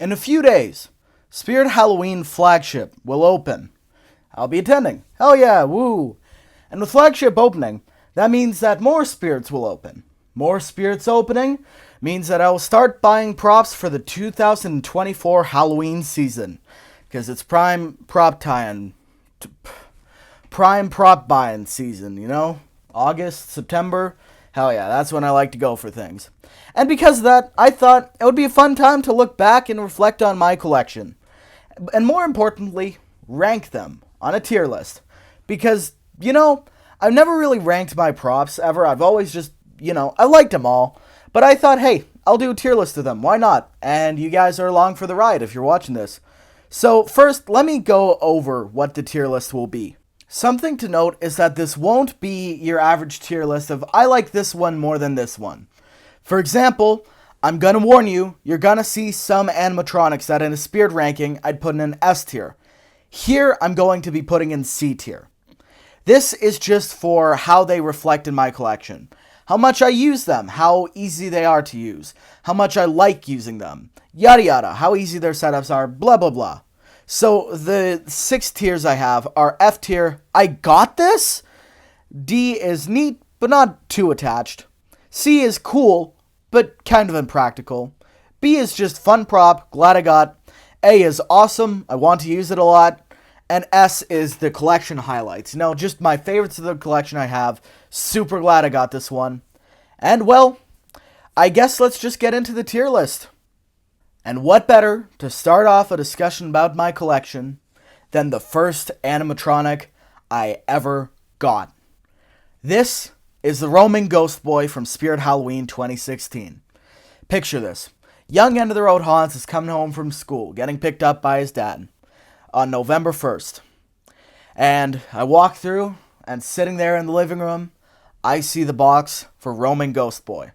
In a few days, Spirit Halloween flagship will open. I'll be attending. Hell yeah, woo! And with flagship opening, that means that more spirits will open. More spirits opening means that I will start buying props for the 2024 Halloween season. Because it's prime prop tie-in. Prime prop buying season, you know? August, September. Hell yeah, that's when I like to go for things. And because of that, I thought it would be a fun time to look back and reflect on my collection. And more importantly, rank them on a tier list. Because, I've never really ranked my props ever. I've always just, I liked them all. But I thought, hey, I'll do a tier list of them. Why not? And you guys are along for the ride if you're watching this. So first, let me go over what the tier list will be. Something to note is that this won't be your average tier list of, I like this one more than this one. For example, I'm gonna warn you, you're gonna see some animatronics that in a spirit ranking, I'd put in an S tier. Here, I'm going to be putting in C tier. This is just for how they reflect in my collection. How much I use them, how easy they are to use, how much I like using them, yada yada, how easy their setups are, blah blah blah. So the 6 tiers I have are F tier, I got this. D is neat, but not too attached. C is cool, but kind of impractical. B is just fun prop, glad I got. A is awesome, I want to use it a lot. And S is the collection highlights. Just my favorites of the collection I have. Super glad I got this one. And well, I guess let's just get into the tier list. And what better to start off a discussion about my collection than the first animatronic I ever got. This is the roaming ghost boy from Spirit Halloween 2016. Picture this. Young end-of-the-road Hans is coming home from school, getting picked up by his dad on November 1st. And I walk through, and sitting there in the living room, I see the box for roaming ghost boy.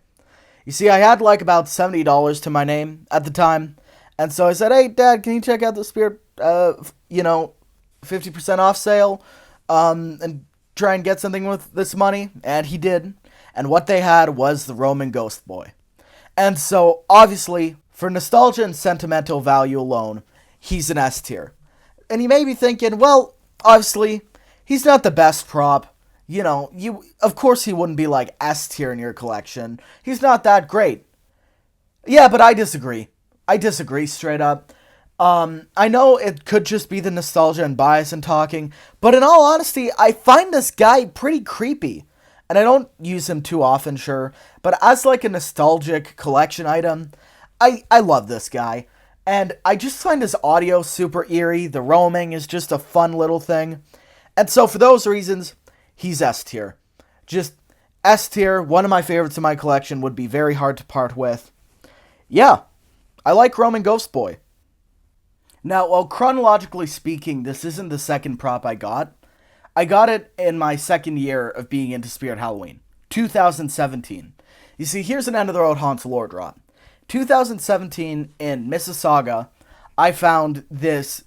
You see, I had about $70 to my name at the time, and so I said, hey, Dad, can you check out the Spirit, 50% off sale, and try and get something with this money? And he did, and what they had was the roaming ghost boy. And so, obviously, for nostalgia and sentimental value alone, he's an S tier. And you may be thinking, well, obviously, he's not the best prop. Of course he wouldn't be S tier in your collection. He's not that great. Yeah, but I disagree. I disagree straight up. I know it could just be the nostalgia and bias in talking, but in all honesty, I find this guy pretty creepy. And I don't use him too often, sure, but as a nostalgic collection item, I love this guy. And I just find his audio super eerie. The roaming is just a fun little thing. And so for those reasons, he's S tier. Just S tier, one of my favorites in my collection, would be very hard to part with. Yeah, I like roaming ghost boy. Now, while chronologically speaking, this isn't the second prop I got it in my second year of being into Spirit Halloween, 2017. You see, here's an end-of-the-road Hans lore drop. 2017 in Mississauga, I found this,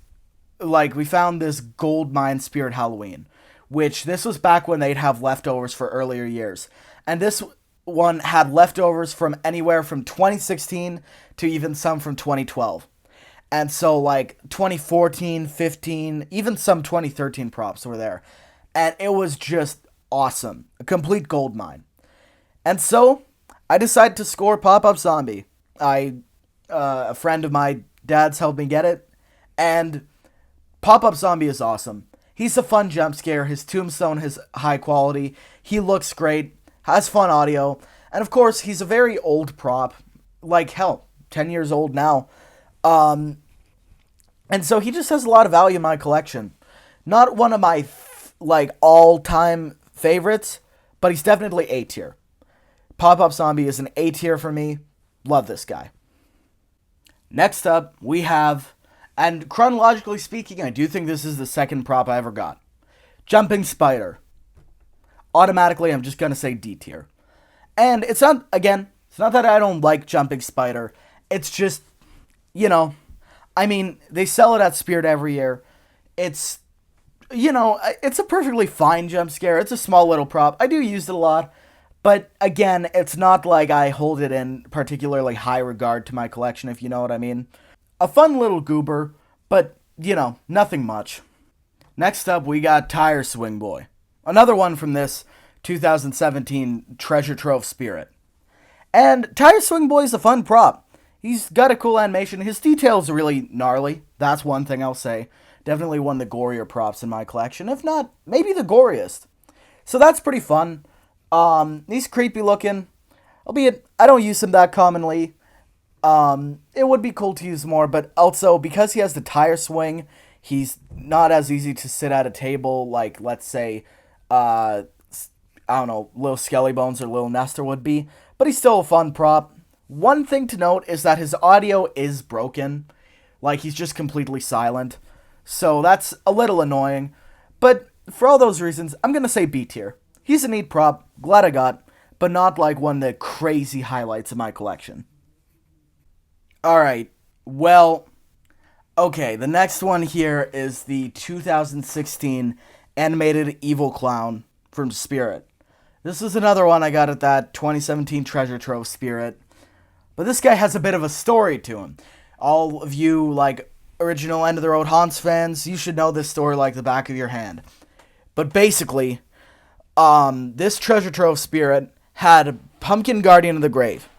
we found this gold mine Spirit Halloween, which this was back when they'd have leftovers for earlier years. And this one had leftovers from anywhere from 2016 to even some from 2012. And so 2014, 15, even some 2013 props were there. And it was just awesome. A complete gold mine. And so I decided to score PopUp Zombie. A friend of my dad's helped me get it. And PopUp Zombie is awesome. He's a fun jump scare. His tombstone is high quality. He looks great. Has fun audio. And of course, he's a very old prop. 10 years old now. And so he just has a lot of value in my collection. Not one of my, all-time favorites, but he's definitely A tier. PopUp Zombie is an A tier for me. Love this guy. Next up, we have, and chronologically speaking, I do think this is the second prop I ever got. Jumping Spider. Automatically, I'm just going to say D tier. And it's not that I don't like Jumping Spider. It's just, they sell it at Spirit every year. It's, it's a perfectly fine jump scare. It's a small little prop. I do use it a lot. But again, it's not like I hold it in particularly high regard to my collection, if you know what I mean. A fun little goober, but, nothing much. Next up, we got Tire Swing Boy. Another one from this 2017 Treasure Trove Spirit. And Tire Swing Boy is a fun prop. He's got a cool animation. His details are really gnarly. That's one thing I'll say. Definitely one of the gorier props in my collection. If not, maybe the goriest. So that's pretty fun. He's creepy looking. Albeit, I don't use him that commonly. It would be cool to use more, but also, because he has the tire swing, he's not as easy to sit at a table like, let's say, I don't know, Lil Skelly Bones or Lil Nester would be. But he's still a fun prop. One thing to note is that his audio is broken. Like, he's just completely silent. So that's a little annoying. But for all those reasons, I'm going to say B tier. He's a neat prop, glad I got, but not like one of the crazy highlights of my collection. Alright, well, okay, the next one here is the 2016 animated evil clown from Spirit. This is another one I got at that 2017 Treasure Trove Spirit. But this guy has a bit of a story to him. All of you, like, original End of the Road Haunts fans, you should know this story like the back of your hand. But basically, this Treasure Trove Spirit had Pumpkin Guardian of the Grave,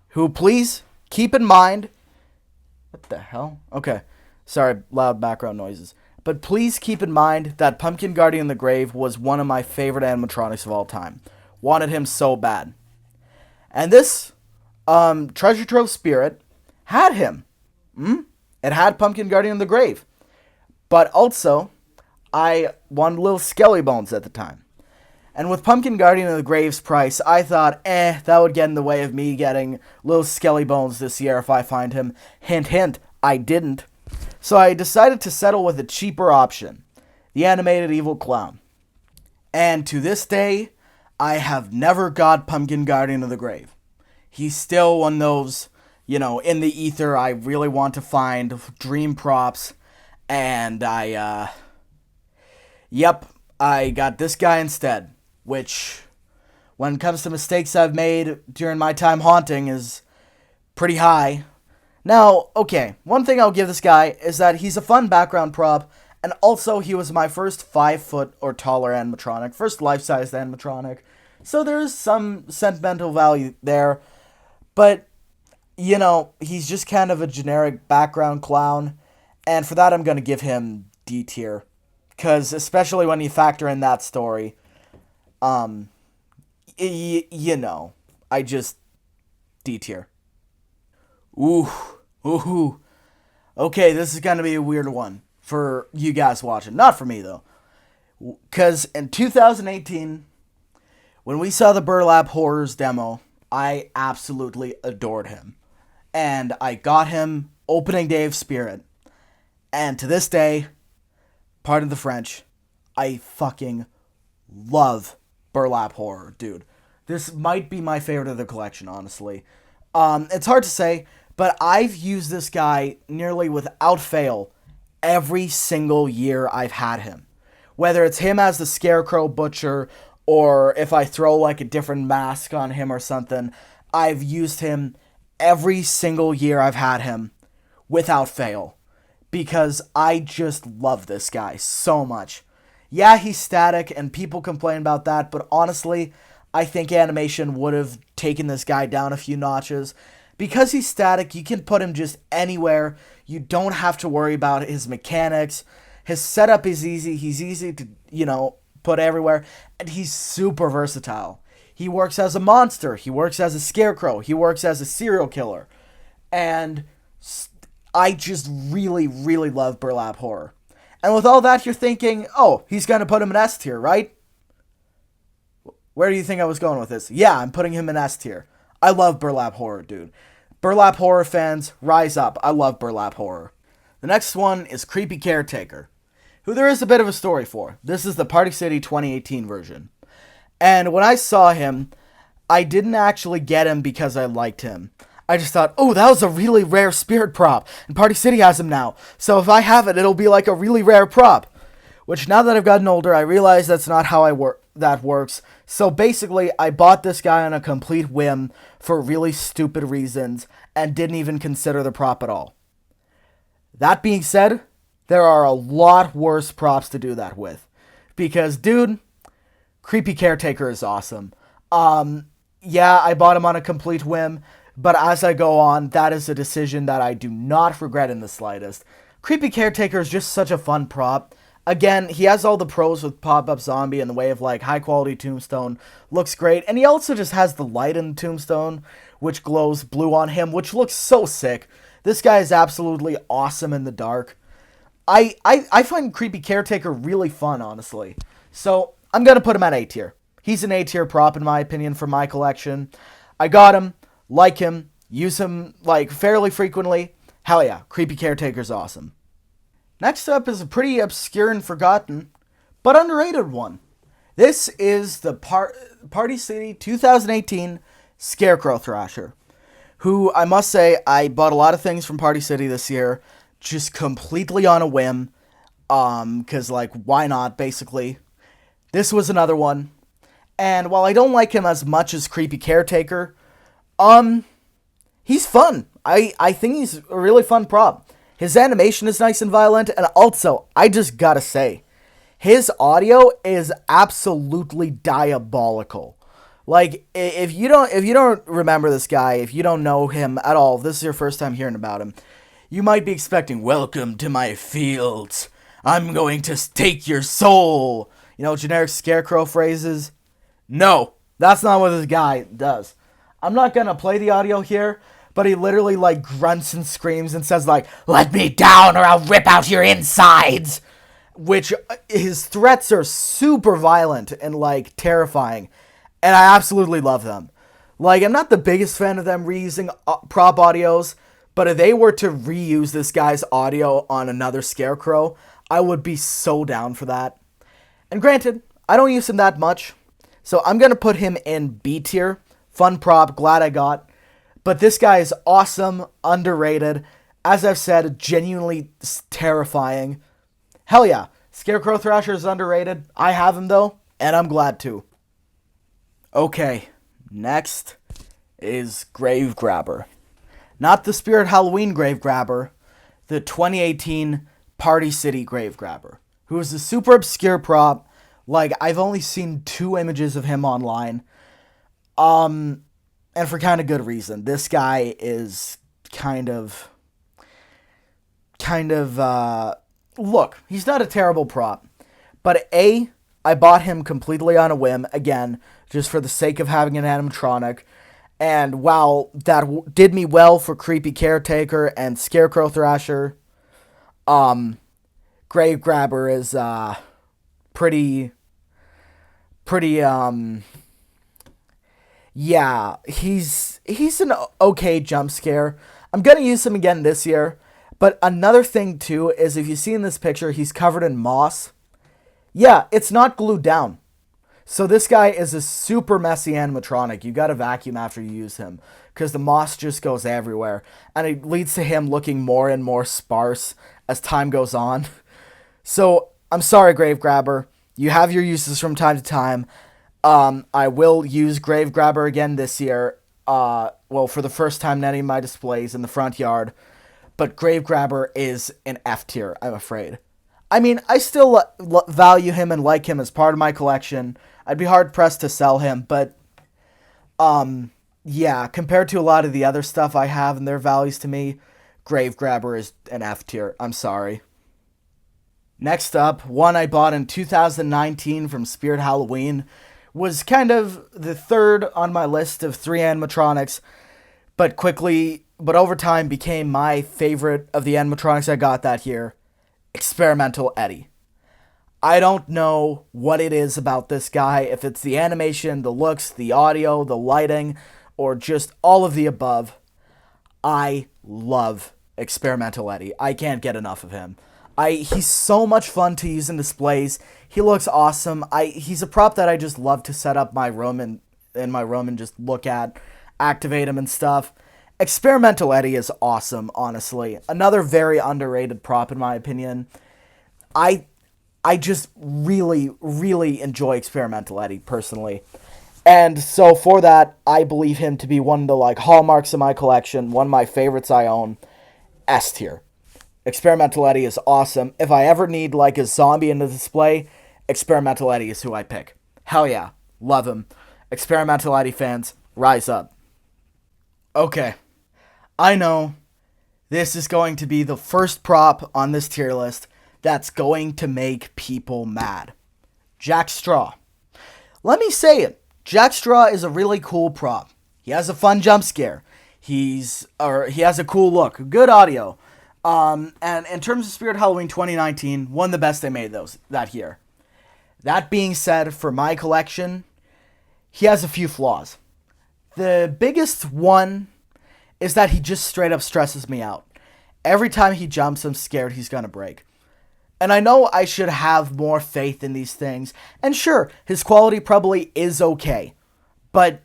who, please keep in mind... What the hell? Okay, sorry, loud background noises. But please keep in mind that Pumpkin Guardian of the Grave was one of my favorite animatronics of all time. Wanted him so bad. And this Treasure Trove Spirit had him. It had Pumpkin Guardian of the Grave. But also, I wanted Lil Skelly Bones at the time. And with Pumpkin Guardian of the Grave's price, I thought, that would get in the way of me getting Lil Skelly Bones this year if I find him. Hint, hint, I didn't. So I decided to settle with a cheaper option, the animated evil clown. And to this day, I have never got Pumpkin Guardian of the Grave. He's still one of those, in the ether, I really want to find dream props. And I got this guy instead. Which, when it comes to mistakes I've made during my time haunting, is pretty high. Now, okay, one thing I'll give this guy is that he's a fun background prop, and also he was my first 5 foot or taller animatronic, first life-sized animatronic, so there's some sentimental value there, but, he's just kind of a generic background clown, and for that I'm going to give him D tier, because especially when you factor in that story... I just D tier. Ooh. Okay, this is gonna be a weird one for you guys watching. Not for me, though. Because in 2018, when we saw the Burlap Horrors demo, I absolutely adored him. And I got him opening day of Spirit. And to this day, pardon the French, I fucking love Burlap Horror, dude. This might be my favorite of the collection, honestly. It's hard to say, but I've used this guy nearly without fail every single year I've had him. Whether it's him as the Scarecrow Butcher, or if I throw like a different mask on him or something, I've used him every single year I've had him without fail. Because I just love this guy so much. Yeah, he's static, and people complain about that, but honestly, I think animation would have taken this guy down a few notches. Because he's static, you can put him just anywhere. You don't have to worry about his mechanics. His setup is easy. He's easy to, put everywhere. And he's super versatile. He works as a monster. He works as a scarecrow. He works as a serial killer. And I just really, really love Burlap Horror. And with all that, you're thinking, oh, he's going to put him in S tier, right? Where do you think I was going with this? Yeah, I'm putting him in S tier. I love Burlap Horror, dude. Burlap Horror fans, rise up. I love Burlap Horror. The next one is Creepy Caretaker, who there is a bit of a story for. This is the Party City 2018 version. And when I saw him, I didn't actually get him because I liked him. I just thought, oh, that was a really rare spirit prop, and Party City has him now. So if I have it, it'll be like a really rare prop. Which, now that I've gotten older, I realize that's not how that works. So basically, I bought this guy on a complete whim for really stupid reasons, and didn't even consider the prop at all. That being said, there are a lot worse props to do that with. Because, dude, Creepy Caretaker is awesome. Yeah, I bought him on a complete whim, but as I go on, that is a decision that I do not regret in the slightest. Creepy Caretaker is just such a fun prop. Again, he has all the pros with PopUp Zombie in the way of, like, high-quality tombstone. Looks great. And he also just has the light in the tombstone, which glows blue on him, which looks so sick. This guy is absolutely awesome in the dark. I find Creepy Caretaker really fun, honestly. So, I'm going to put him at A tier. He's an A tier prop, in my opinion, for my collection. I got him, like him, use him, like, fairly frequently. Hell yeah, Creepy Caretaker's awesome. Next up is a pretty obscure and forgotten, but underrated one. This is the Party City 2018 Scarecrow Thrasher, who I must say I bought a lot of things from Party City this year, just completely on a whim, because, like, why not, basically. This was another one, and while I don't like him as much as Creepy Caretaker, he's fun. I think he's a really fun prop. His animation is nice and violent, and also, I just gotta say, his audio is absolutely diabolical. Like, if you don't remember this guy, if you don't know him at all, this is your first time hearing about him, you might be expecting, welcome to my fields, I'm going to take your soul, you know, generic Scarecrow phrases. No, that's not what this guy does. I'm not gonna play the audio here, but he literally, like, grunts and screams and says, like, let me down or I'll rip out your insides. Which, his threats are super violent and, like, terrifying. And I absolutely love them. Like, I'm not the biggest fan of them reusing prop audios, but if they were to reuse this guy's audio on another Scarecrow, I would be so down for that. And granted, I don't use him that much, so I'm going to put him in B tier. Fun prop, glad I got. But this guy is awesome, underrated, as I've said, genuinely terrifying. Hell yeah, Scarecrow Thrasher is underrated. I have him though, and I'm glad to. Okay, next is Grave Grabber. Not the Spirit Halloween Grave Grabber, the 2018 Party City Grave Grabber, who is a super obscure prop. Like, I've only seen 2 images of him online. And for kind of good reason. This guy is kind of, look, he's not a terrible prop. But A, I bought him completely on a whim, again, just for the sake of having an animatronic. And while that did me well for Creepy Caretaker and Scarecrow Thrasher, Grave Grabber is, yeah, he's an okay jump scare. I'm going to use him again this year. But another thing, too, is if you see in this picture, he's covered in moss. Yeah, it's not glued down. So this guy is a super messy animatronic. You got to vacuum after you use him, because the moss just goes everywhere. And it leads to him looking more and more sparse as time goes on. So, I'm sorry, Grave Grabber. You have your uses from time to time. I will use Grave Grabber again this year, for the first time in any of my displays in the front yard, but Grave Grabber is an F tier, I'm afraid. I mean, I still value him and like him as part of my collection. I'd be hard-pressed to sell him, but, yeah, compared to a lot of the other stuff I have and their values to me, Grave Grabber is an F tier, I'm sorry. Next up, one I bought in 2019 from Spirit Halloween, was kind of the third on my list of 3 animatronics, but over time became my favorite of the animatronics I got that year, Experimental Eddie. I don't know what it is about this guy, if it's the animation, the looks, the audio, the lighting, or just all of the above. I love Experimental Eddie. I can't get enough of him. He's so much fun to use in displays. He looks awesome. He's a prop that I just love to set up my room in my room and just look at, activate him and stuff. Experimental Eddie is awesome, honestly. Another very underrated prop in my opinion. I just really, really enjoy Experimental Eddie personally. And so for that, I believe him to be one of the hallmarks of my collection, one of my favorites I own, S tier. Experimental Eddie is awesome. If I ever need like a zombie in the display, Experimental Eddie is who I pick. Hell yeah. Love him. Experimental Eddie fans, rise up. Okay. I know this is going to be the first prop on this tier list that's going to make people mad. Jack Straw. Let me say it. Jack Straw is a really cool prop. He has a fun jump scare. He has a cool look. Good audio. And in terms of Spirit Halloween 2019, one of the best they made that year. That being said, for my collection, he has a few flaws. The biggest one is that he just straight up stresses me out. Every time he jumps, I'm scared he's gonna break. And I know I should have more faith in these things. And sure, his quality probably is okay. But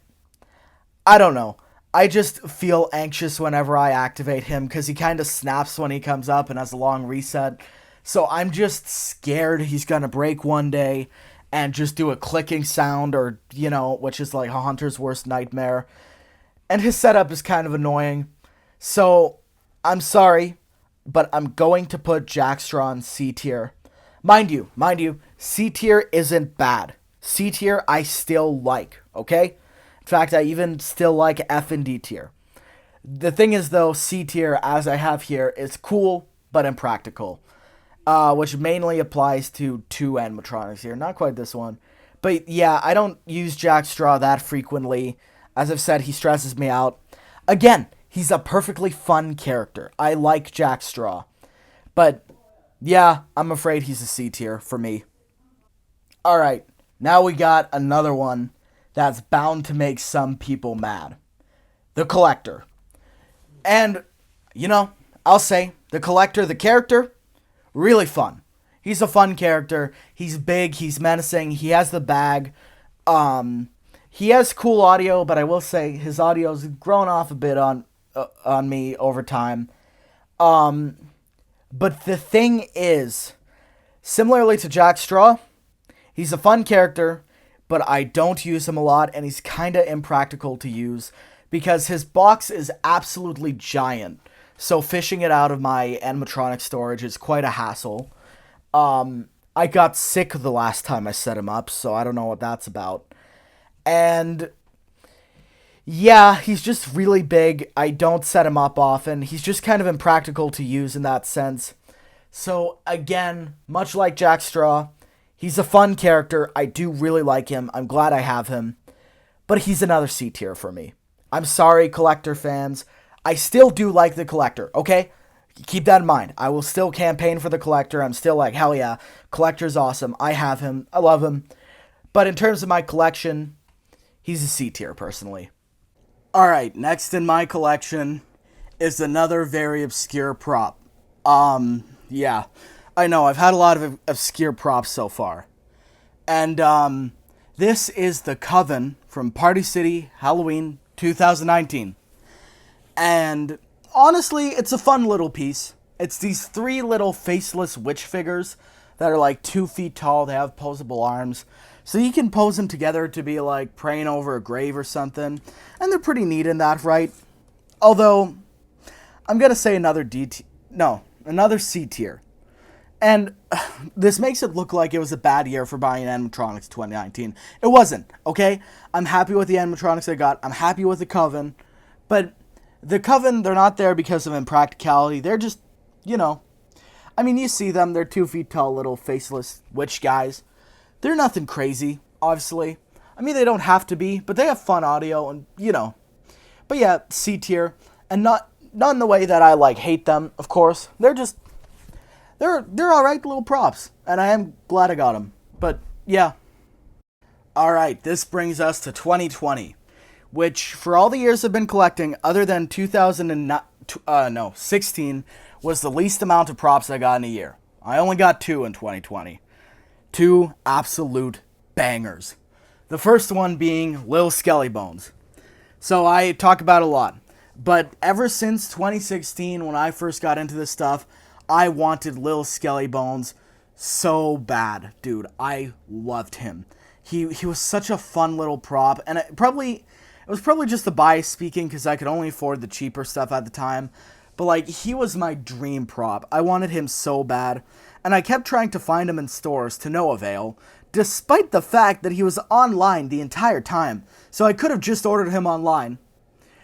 I don't know. I just feel anxious whenever I activate him because he kind of snaps when he comes up and has a long reset. So I'm just scared he's going to break one day and just do a clicking sound or, which is like a hunter's worst nightmare. And his setup is kind of annoying. So I'm sorry, but I'm going to put Jack Straw in C tier. Mind you, C tier isn't bad. C tier I still like, okay? In fact, I even still like F and D tier. The thing is, though, C tier, as I have here, is cool, but impractical. Which mainly applies to two animatronics here. Not quite this one. But yeah, I don't use Jack Straw that frequently. As I've said, he stresses me out. Again, he's a perfectly fun character. I like Jack Straw. But yeah, I'm afraid he's a C tier for me. Alright, now we got another one that's bound to make some people mad. The Collector. And, I'll say, the Collector, the character, really fun. He's a fun character. He's big, he's menacing, he has the bag. He has cool audio, but I will say his audio's grown off a bit on me over time. But the thing is, similarly to Jack Straw, he's a fun character, but I don't use him a lot, and he's kind of impractical to use because his box is absolutely giant. So fishing it out of my animatronic storage is quite a hassle. I got sick the last time I set him up, so I don't know what that's about. And yeah, he's just really big. I don't set him up often. He's just kind of impractical to use in that sense. So again, much like Jack Straw, he's a fun character. I do really like him. I'm glad I have him. But he's another C tier for me. I'm sorry, Collector fans. I still do like the Collector, okay? Keep that in mind. I will still campaign for the Collector. I'm still like, hell yeah, Collector's awesome. I have him. I love him. But in terms of my collection, he's a C tier, personally. Alright, next in my collection is another very obscure prop. Yeah. I know, I've had a lot of obscure props so far. And, this is the Coven from Party City Halloween 2019. And, honestly, it's a fun little piece. It's these 3 little faceless witch figures that are like 2 feet tall. They have posable arms. So you can pose them together to be like praying over a grave or something. And they're pretty neat in that, right? Although, I'm going to say another C tier. And this makes it look like it was a bad year for buying animatronics 2019. It wasn't, okay? I'm happy with the animatronics I got. I'm happy with the Coven. But the Coven, they're not there because of impracticality. They're just, I mean, you see them. They're 2 feet tall little faceless witch guys. They're nothing crazy, obviously. I mean, they don't have to be, but they have fun audio and, But yeah, C tier. And not in the way that I, hate them, of course. They're just... They're alright little props, and I am glad I got them. But, yeah. Alright, this brings us to 2020, which, for all the years I've been collecting, other than 2016, was the least amount of props I got in a year. I only got 2 in 2020. 2 absolute bangers. The first one being Lil Skelly Bones. So I talk about it a lot. But ever since 2016, when I first got into this stuff, I wanted Lil Skelly Bones so bad, dude. I loved him. He was such a fun little prop, and it was probably just the bias speaking because I could only afford the cheaper stuff at the time. But, like, he was my dream prop. I wanted him so bad. And I kept trying to find him in stores to no avail, despite the fact that he was online the entire time. So I could have just ordered him online,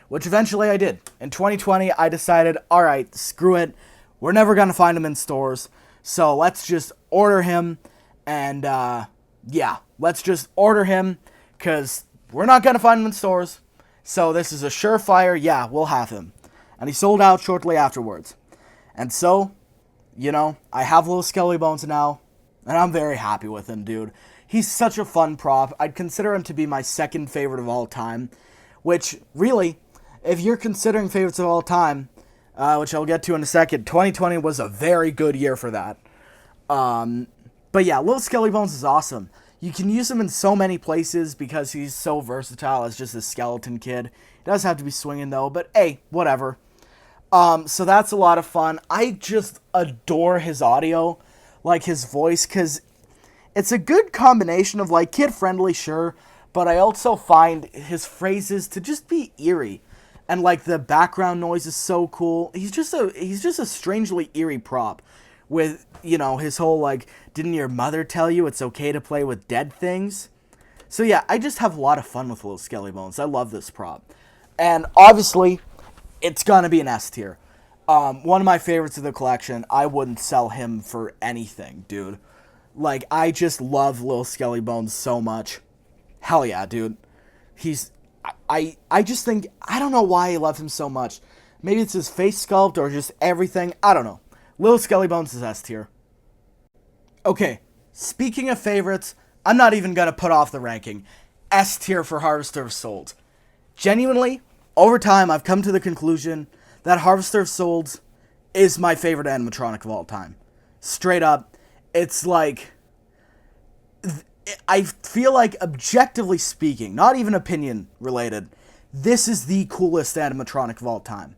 which eventually I did. In 2020, I decided, alright, screw it. We're never going to find him in stores. So let's just order him. And, yeah, let's just order him, because we're not going to find him in stores. So this is a surefire, yeah, we'll have him. And he sold out shortly afterwards. And so, you know, I have Lil Skelly Bones now, and I'm very happy with him, dude. He's such a fun prop. I'd consider him to be my second favorite of all time, which, really, if you're considering favorites of all time, which I'll get to in a second, 2020 was a very good year for that. But yeah, Lil Skelly Bones is awesome. You can use him in so many places because he's so versatile as just a skeleton kid. He does have to be swinging, though, but hey, whatever. So that's a lot of fun. I just adore his audio, like his voice, because it's a good combination of, like, kid-friendly, sure, but I also find his phrases to just be eerie. And, like, the background noise is so cool. He's just a strangely eerie prop with, you know, his whole, like, didn't your mother tell you it's okay to play with dead things? So, yeah, I just have a lot of fun with Lil Skelly Bones. I love this prop. And, obviously, it's gonna be an S tier. One of my favorites of the collection. I wouldn't sell him for anything, dude. Like, I just love Lil Skelly Bones so much. Hell yeah, dude. I just think, I don't know why I love him so much. Maybe it's his face sculpt or just everything. I don't know. Lil Skelly Bones is S tier. Okay, speaking of favorites, I'm not even gonna put off the ranking. S tier for Harvester of Souls. Genuinely, over time, I've come to the conclusion that Harvester of Souls is my favorite animatronic of all time. Straight up, it's like, I feel like, objectively speaking, not even opinion related, this is the coolest animatronic of all time.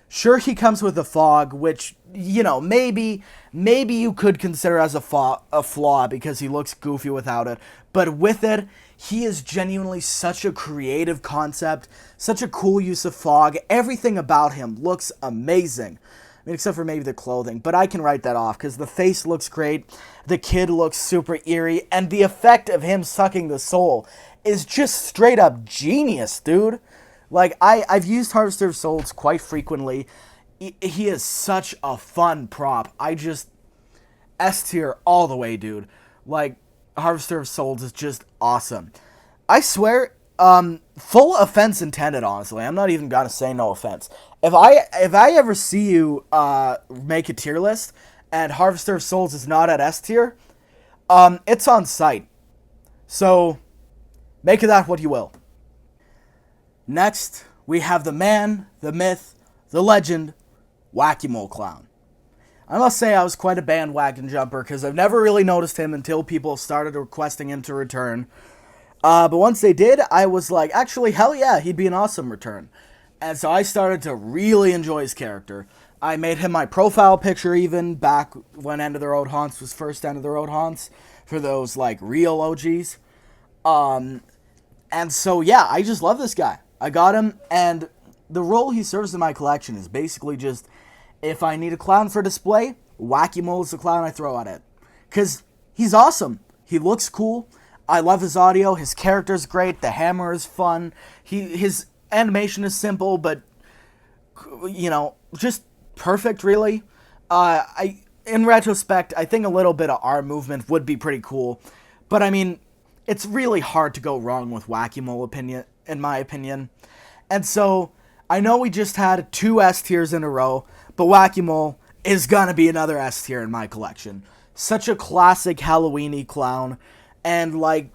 Sure, he comes with a fog, which, you know, maybe you could consider as a flaw because he looks goofy without it. But with it, he is genuinely such a creative concept, such a cool use of fog. Everything about him looks amazing. I mean, except for maybe the clothing. But I can write that off because the face looks great, the kid looks super eerie, and the effect of him sucking the soul is just straight up genius, dude. Like, I've used Harvester of Souls quite frequently. He is such a fun prop. I just, S tier all the way, dude. Like, Harvester of Souls is just awesome. I swear, full offense intended, honestly. I'm not even gonna say no offense. If I ever see you make a tier list and Harvester of Souls is not at S tier, it's on site. So, make of that what you will. Next, we have the man, the myth, the legend, Whack-A-Mole Clown. I must say I was quite a bandwagon jumper because I've never really noticed him until people started requesting him to return. But once they did, I was like, actually, hell yeah, he'd be an awesome return. And so I started to really enjoy his character. I made him my profile picture even back when End of the Road Haunts was first End of the Road Haunts for those, like, real OGs. And so, yeah, I just love this guy. I got him, and the role he serves in my collection is basically just, if I need a clown for display, Whack-A-Mole is the clown I throw at it. Because he's awesome. He looks cool. I love his audio. His character's great. The hammer is fun. His animation is simple, but, you know, just perfect, really. In retrospect, I think a little bit of arm movement would be pretty cool. But, I mean, it's really hard to go wrong with Whack-A-Mole, in my opinion. And so, I know we just had 2 S tiers in a row, but Whack-A-Mole is gonna be another S tier in my collection. Such a classic Halloween-y clown. And, like,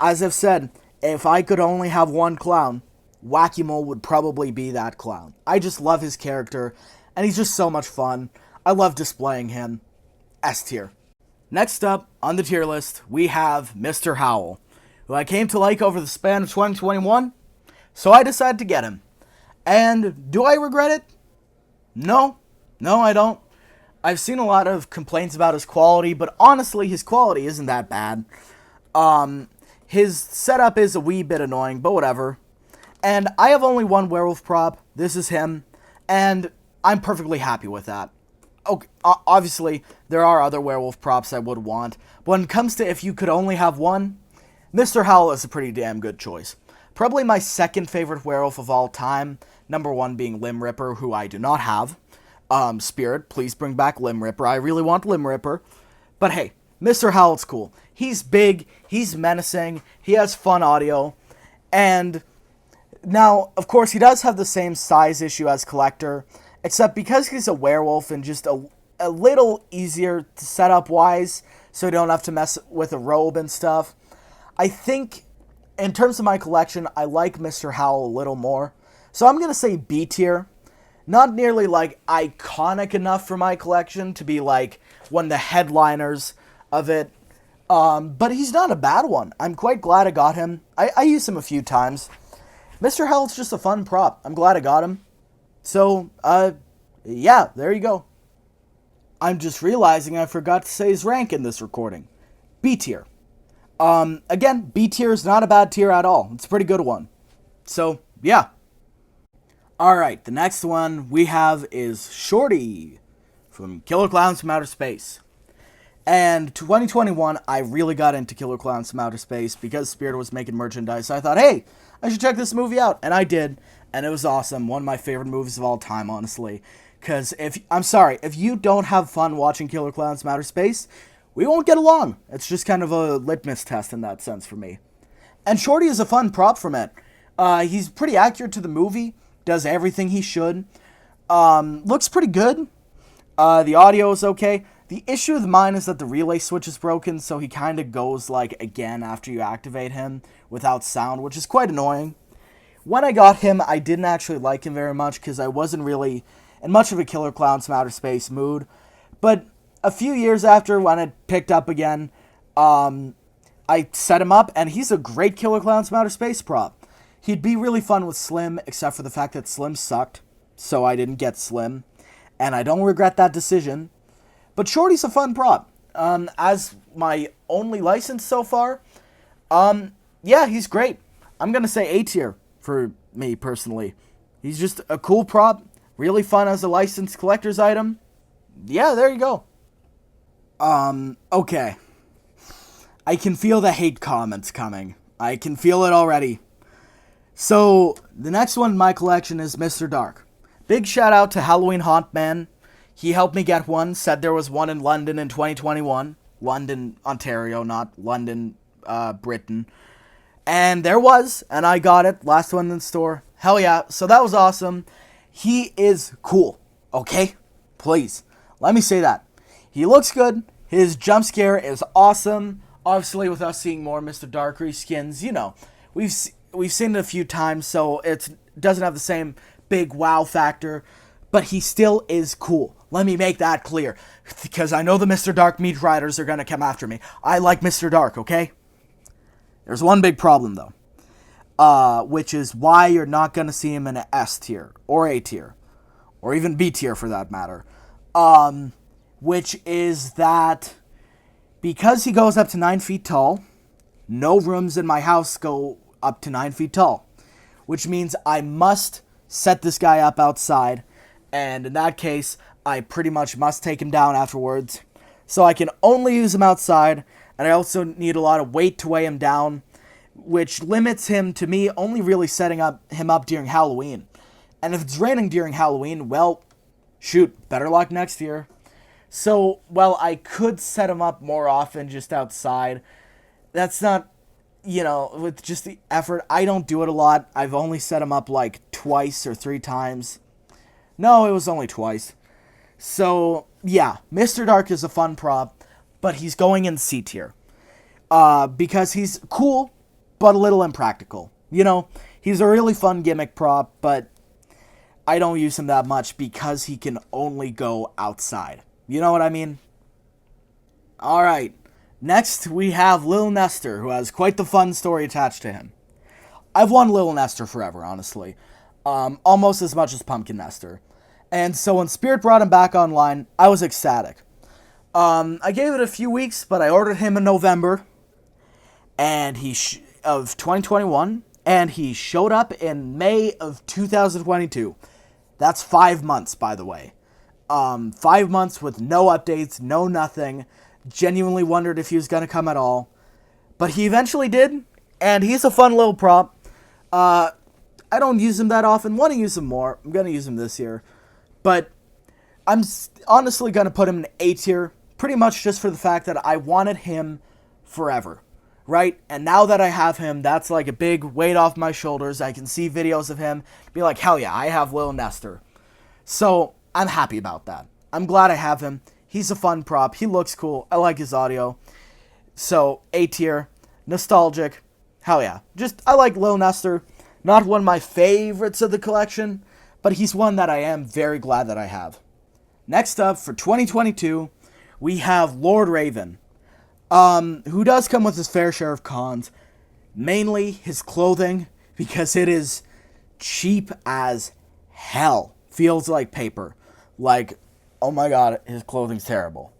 as I've said, if I could only have one clown, Whack-A-Mole would probably be that clown. I just love his character, and he's just so much fun. I love displaying him. S tier. Next up on the tier list, we have Mr. Howell, who I came to like over the span of 2021, so I decided to get him. And do I regret it? No, I don't. I've seen a lot of complaints about his quality, but honestly, his quality isn't that bad. His setup is a wee bit annoying, but whatever. And I have only one werewolf prop. This is him. And I'm perfectly happy with that. Okay, obviously, there are other werewolf props I would want, but when it comes to if you could only have one, Mr. Howell is a pretty damn good choice. Probably my second favorite werewolf of all time, number one being Limb Ripper, who I do not have. Spirit, please bring back Limb Ripper. I really want Limb Ripper. But hey, Mr. Howell's cool. He's big, he's menacing, he has fun audio, and now, of course, he does have the same size issue as Collector, except because he's a werewolf and just a little easier to set up wise, so you don't have to mess with a robe and stuff. I think, in terms of my collection, I like Mr. Howell a little more. So I'm going to say B tier. Not nearly, like, iconic enough for my collection to be, like, one of the headliners of it. But he's not a bad one. I'm quite glad I got him. I used him a few times. Mr. Howell's just a fun prop. I'm glad I got him. So, yeah, there you go. I'm just realizing I forgot to say his rank in this recording. B tier. Again, B tier is not a bad tier at all. It's a pretty good one. So, yeah. Alright, the next one we have is Shorty from Killer Clowns from Outer Space. And 2021, I really got into Killer Clowns from Outer Space because Spirit was making merchandise. So I thought, hey, I should check this movie out. And I did. And it was awesome. One of my favorite movies of all time, honestly. Because if you don't have fun watching Killer Clowns from Outer Space, we won't get along. It's just kind of a litmus test in that sense for me. And Shorty is a fun prop from it. He's pretty accurate to the movie. Does everything he should. Looks pretty good. The audio is okay. The issue with mine is that the relay switch is broken, so he kind of goes, like, again after you activate him without sound, which is quite annoying. When I got him, I didn't actually like him very much because I wasn't really in much of a Killer Clowns from Outer Space mood. But a few years after, when it picked up again, I set him up, and he's a great Killer Clowns from Outer Space prop. He'd be really fun with Slim, except for the fact that Slim sucked, so I didn't get Slim. And I don't regret that decision. But Shorty's a fun prop. As my only license so far, yeah, he's great. I'm going to say A tier for me, personally. He's just a cool prop, really fun as a licensed collector's item. Yeah, there you go. Okay. I can feel the hate comments coming. I can feel it already. So, the next one in my collection is Mr. Dark. Big shout out to Halloween Haunt Man. He helped me get one, said there was one in London in 2021. London, Ontario, not London, Britain. And there was, and I got it. Last one in the store. Hell yeah. So that was awesome. He is cool, okay? Please, let me say that. He looks good. His jump scare is awesome. Obviously, with us seeing more Mr. Dark reskins, you know, we've seen it a few times, so it doesn't have the same big wow factor. But he still is cool. Let me make that clear. Because I know the Mr. Dark meat riders are going to come after me. I like Mr. Dark, okay? There's one big problem, though. Which is why you're not going to see him in an S tier. Or A tier. Or even B tier, for that matter. Which is that because he goes up to 9 feet tall, no rooms in my house go up to 9 feet tall. Which means I must set this guy up outside. And in that case, I pretty much must take him down afterwards. So I can only use him outside, and I also need a lot of weight to weigh him down, which limits him to me only really setting him up during Halloween. And if it's raining during Halloween, well, shoot, better luck next year. So, well, I could set him up more often just outside. That's not, you know, with just the effort. I don't do it a lot. I've only set him up like twice or 3 times. No, it was only twice. So, yeah, Mr. Dark is a fun prop, but he's going in C tier. Because he's cool, but a little impractical. You know, he's a really fun gimmick prop, but I don't use him that much because he can only go outside. You know what I mean? Alright, next we have Lil Nester, who has quite the fun story attached to him. I've won Lil Nester forever, honestly. Almost as much as Pumpkin Nester. And so when Spirit brought him back online, I was ecstatic. I gave it a few weeks, but I ordered him in November and of 2021, and he showed up in May of 2022. That's 5 months, by the way. 5 months with no updates, no nothing. Genuinely wondered if he was going to come at all. But he eventually did, and he's a fun little prop. I don't use him that often. Want to use him more. I'm going to use him this year. But I'm honestly going to put him in A tier, pretty much just for the fact that I wanted him forever, right? And now that I have him, that's like a big weight off my shoulders. I can see videos of him, be like, hell yeah, I have Lil Nester. So I'm happy about that. I'm glad I have him. He's a fun prop. He looks cool. I like his audio. So A tier, nostalgic, hell yeah. Just, I like Lil Nester. Not one of my favorites of the collection, but he's one that I am very glad that I have. Next up, for 2022, we have Lord Raven, who does come with his fair share of cons. Mainly his clothing, because it is cheap as hell. Feels like paper. Like, oh my god, his clothing's terrible.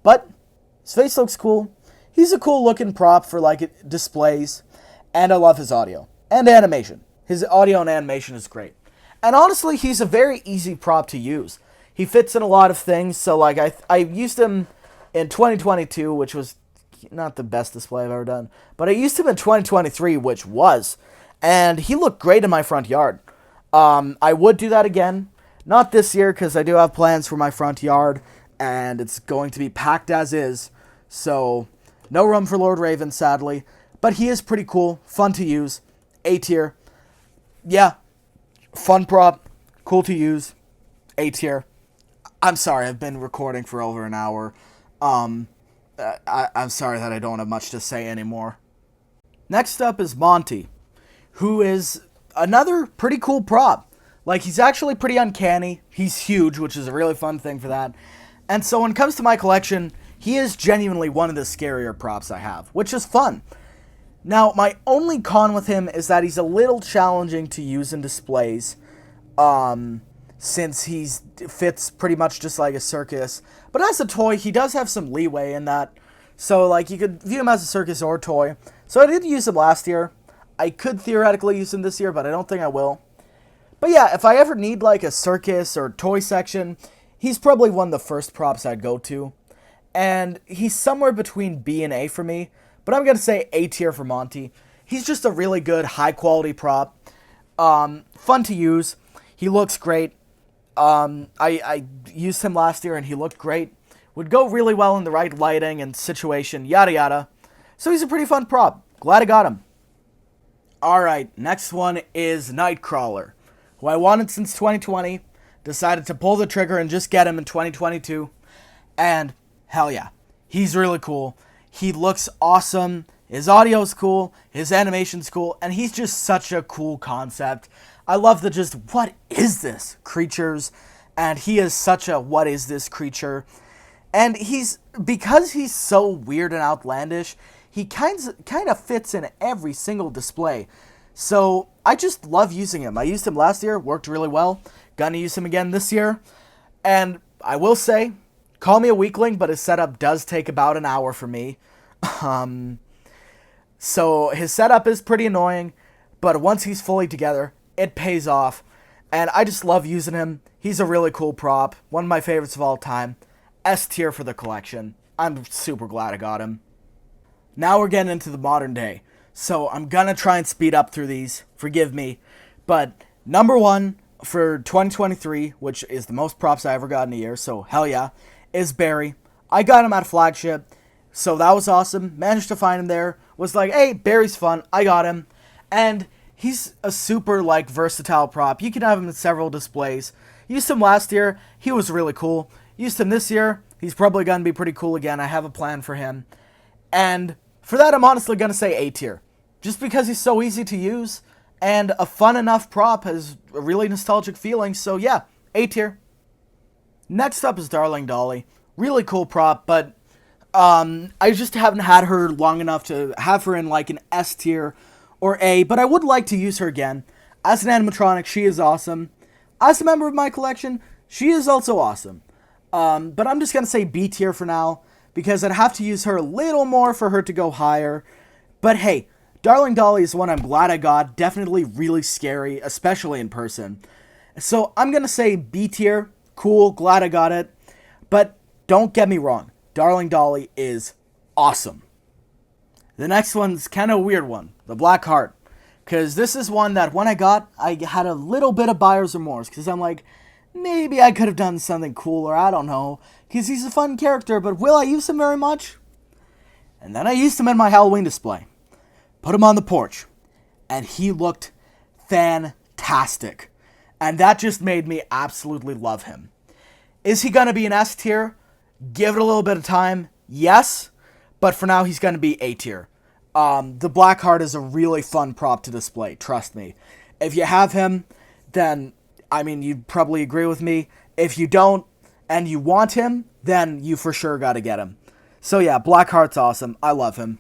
But his face looks cool. He's a cool looking prop for like displays. And I love his audio. And animation. His audio and animation is great. And honestly, he's a very easy prop to use. He fits in a lot of things. So like I used him in 2022, which was not the best display I've ever done. But I used him in 2023, which was. And he looked great in my front yard. I would do that again. Not this year, because I do have plans for my front yard. And it's going to be packed as is. So no room for Lord Raven, sadly. But he is pretty cool. Fun to use. A tier. Yeah. Fun prop. Cool to use. A tier. I'm sorry, I've been recording for over an hour. I'm sorry that I don't have much to say anymore. Next up is Monty, who is another pretty cool prop. Like, he's actually pretty uncanny. He's huge, which is a really fun thing for that. And so when it comes to my collection, he is genuinely one of the scarier props I have, which is fun. Now, my only con with him is that he's a little challenging to use in displays, since he fits pretty much just like a circus. But as a toy, he does have some leeway in that. So, like, you could view him as a circus or a toy. So I did use him last year. I could theoretically use him this year, but I don't think I will. But yeah, if I ever need, like, a circus or toy section, he's probably one of the first props I'd go to. And he's somewhere between B and A for me. But I'm going to say A tier for Monty. He's just a really good, high-quality prop. Fun to use. He looks great. I used him last year, and he looked great. Would go really well in the right lighting and situation, yada yada. So he's a pretty fun prop. Glad I got him. Alright, next one is Nightcrawler, who I wanted since 2020. Decided to pull the trigger and just get him in 2022. And, hell yeah. He's really cool. He looks awesome. His audio's cool. His animation's cool. And he's just such a cool concept. I love the just, what is this creatures? And he is such a what is this creature? And because he's so weird and outlandish, he kind of fits in every single display. So I just love using him. I used him last year, worked really well. Gonna use him again this year. And I will say, call me a weakling, but his setup does take about an hour for me. So his setup is pretty annoying, but once he's fully together, it pays off. And I just love using him. He's a really cool prop. One of my favorites of all time. S tier for the collection. I'm super glad I got him. Now we're getting into the modern day. So I'm gonna try and speed up through these. Forgive me. But number one for 2023, which is the most props I ever got in a year, so hell yeah, is Barry. I got him at Flagship, so that was awesome. Managed to find him there. Was like, hey, Barry's fun. I got him. And he's a super, like, versatile prop. You can have him in several displays. Used him last year. He was really cool. Used him this year. He's probably going to be pretty cool again. I have a plan for him. And for that, I'm honestly going to say A tier. Just because he's so easy to use. And a fun enough prop has a really nostalgic feeling. So yeah, A tier. Next up is Darling Dolly. Really cool prop, but I just haven't had her long enough to have her in like an S tier or A, but I would like to use her again. As an animatronic, she is awesome. As a member of my collection, she is also awesome. But I'm just going to say B tier for now, because I'd have to use her a little more for her to go higher. But hey, Darling Dolly is one I'm glad I got. Definitely really scary, especially in person. So I'm going to say B tier. Cool, glad I got it. But don't get me wrong. Darling Dolly is awesome. The next one's kind of a weird one. The Black Heart. Because this is one that when I got, I had a little bit of buyer's remorse. Because I'm like, maybe I could have done something cooler. I don't know. Because he's a fun character, but will I use him very much? And then I used him in my Halloween display. Put him on the porch. And he looked fantastic. And that just made me absolutely love him. Is he going to be an S tier? Give it a little bit of time. Yes. But for now, he's going to be A tier. The Blackheart is a really fun prop to display. Trust me. If you have him, then, I mean, you'd probably agree with me. If you don't, and you want him, then you for sure got to get him. So yeah, Blackheart's awesome. I love him.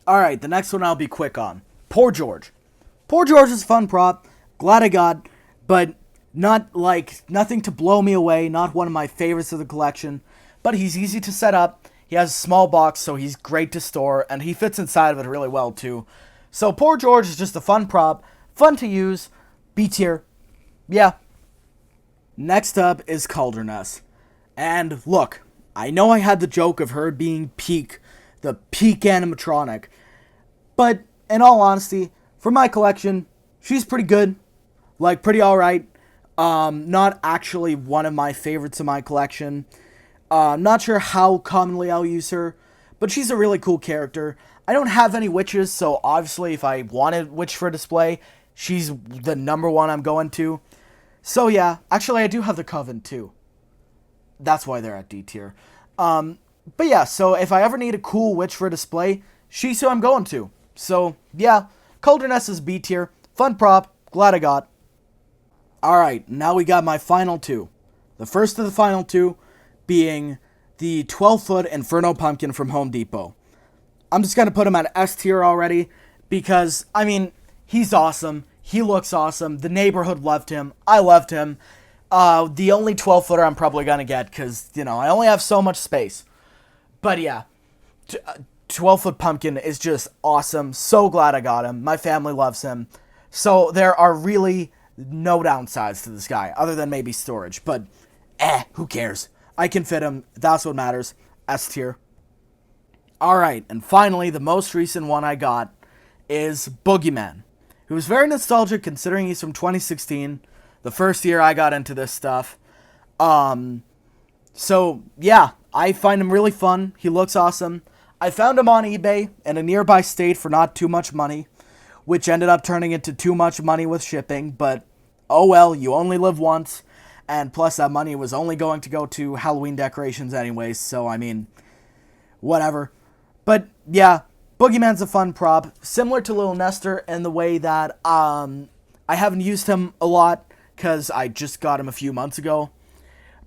Alright, the next one I'll be quick on. Poor George. Poor George is a fun prop. Glad I got, but nothing to blow me away. Not one of my favorites of the collection. But he's easy to set up. He has a small box, so he's great to store, and he fits inside of it really well, too. So, Poor George is just a fun prop, fun to use, B tier. Yeah. Next up is Cauldroness. And, look, I know I had the joke of her being the peak animatronic, but, in all honesty, for my collection, she's pretty good. Like, pretty alright. Not actually one of my favorites in my collection. Not sure how commonly I'll use her, but she's a really cool character. I don't have any witches, so obviously if I wanted witch for display, she's the number one I'm going to. So yeah, actually I do have the Coven too. That's why they're at D tier. But yeah, so if I ever need a cool witch for display, she's who I'm going to. So yeah, Cauldroness is B tier. Fun prop, glad I got. Alright, now we got my final two. The first of the final two being the 12-foot Inferno Pumpkin from Home Depot. I'm just going to put him at S tier already because, I mean, he's awesome. He looks awesome. The neighborhood loved him. I loved him. The only 12-footer I'm probably going to get because, I only have so much space. But yeah, 12-foot Pumpkin is just awesome. So glad I got him. My family loves him. So there are really no downsides to this guy other than maybe storage. But, who cares? I can fit him. That's what matters. S tier. Alright, and finally, the most recent one I got is Boogeyman, who is very nostalgic considering he's from 2016, the first year I got into this stuff. So, yeah, I find him really fun. He looks awesome. I found him on eBay in a nearby state for not too much money, which ended up turning into too much money with shipping, but oh well, you only live once. And plus, that money was only going to go to Halloween decorations anyways, so, I mean, whatever. But, yeah, Boogeyman's a fun prop, similar to Lil Nester in the way that, I haven't used him a lot, because I just got him a few months ago.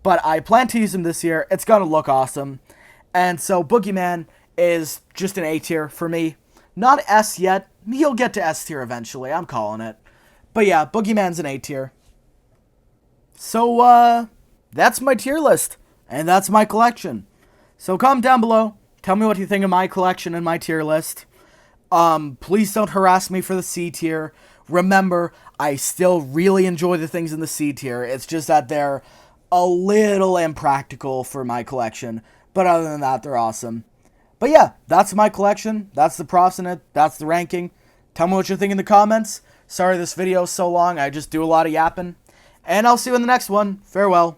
But I plan to use him this year. It's gonna look awesome. And so, Boogeyman is just an A tier for me. Not S yet. He'll get to S tier eventually, I'm calling it. But yeah, Boogeyman's an A tier. So, that's my tier list, and that's my collection. So comment down below, tell me what you think of my collection and my tier list. Please don't harass me for the C tier. Remember, I still really enjoy the things in the C tier, it's just that they're a little impractical for my collection, but other than that, they're awesome. But yeah, that's my collection, that's the props in it, that's the ranking. Tell me what you think in the comments. Sorry this video is so long, I just do a lot of yapping. And I'll see you in the next one. Farewell.